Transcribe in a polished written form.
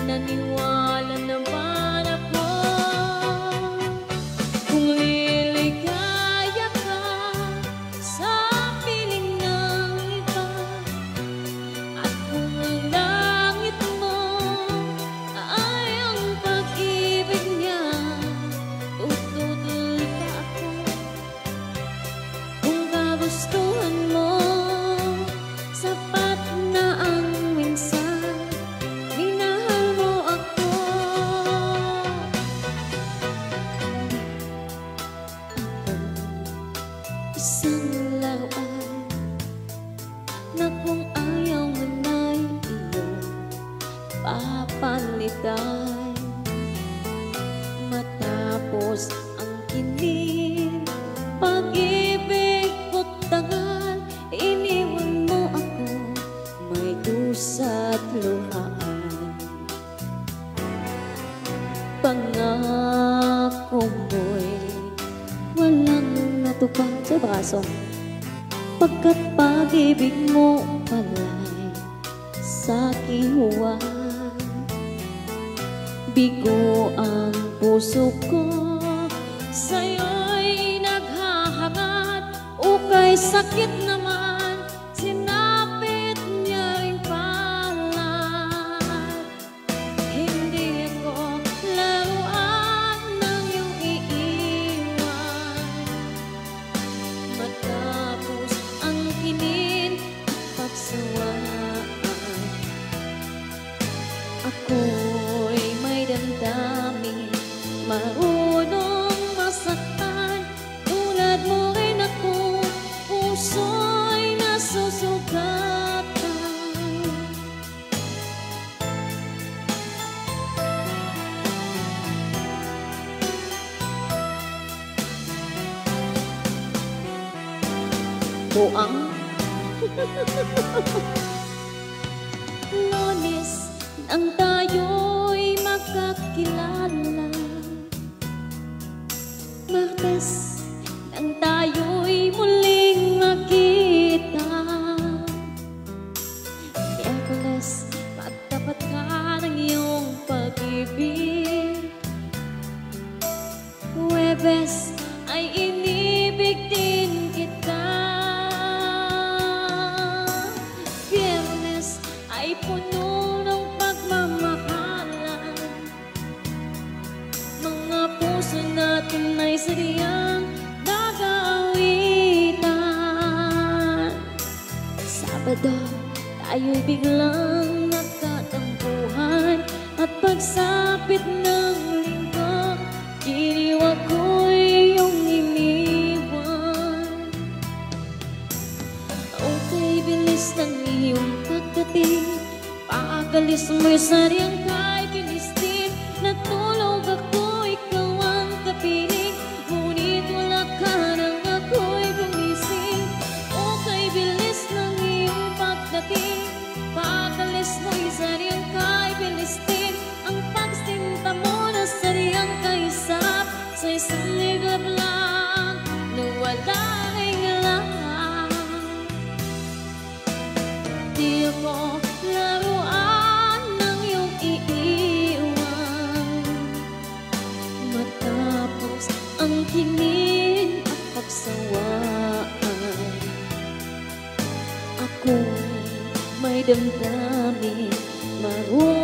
Naniwala naman ako kung liligaya ka sa piling ng iba, at kung ang langit mo ay ang pag-ibig niya, tututol pa ako. Kung kagustuhan mo, sapat na ang minsan minahal mo ako. Isang laruan na kung ayaw mo na'y iyong papalitan. Matapos ang kinig, pag-ibig ko't tagal, iniwan mo ako, may dusa't luhaan. Pangako mo'y walang natupad sa braso, pagkat pag-ibig mo pala'y sa kihuwan. Bigo ang puso ko, sa'yo'y naghahangad, ukay sakit naman, sinapit niya rin palad. Hindi ako laruan ng iyong iiwan, matapos ang kinin at pagsawaan. Ako'y may damdamin, marunong masaktan, tulad mo rin ako, puso'y nasusugatan. Buang Lunes nang tayo'y magkakilala, Martes nang tayo'y muling magkita, Miyerkules magtapat ka ng iyong pag-ibig, Huwebes ay inibig din kita, Biyernes ay puno ng pagmamahalan, mga puso natin ay sadyang nag-aawitan. Sabado tayo'y biglang nagkatampuhan, at pagsapit ng linggo, giliw ako'y iyong iniwan. Okay, bilis ng iyong pagdating, pagalis mo'y saryang kay Filistin. Natulog ako, ikaw ang kapiling, ngunit wala ka nang ako'y gumising. Okay, bilis ng iyong pagdating, pagalis mo'y saryang kay Filistin. Ang pagsinta mo na saryang kaisap, sa isang ligab lang na walang lahat. Di ako laruan ng iyong iiwan, matapos ang kinin at pagsawaan. Ako'y may damdamin, marunong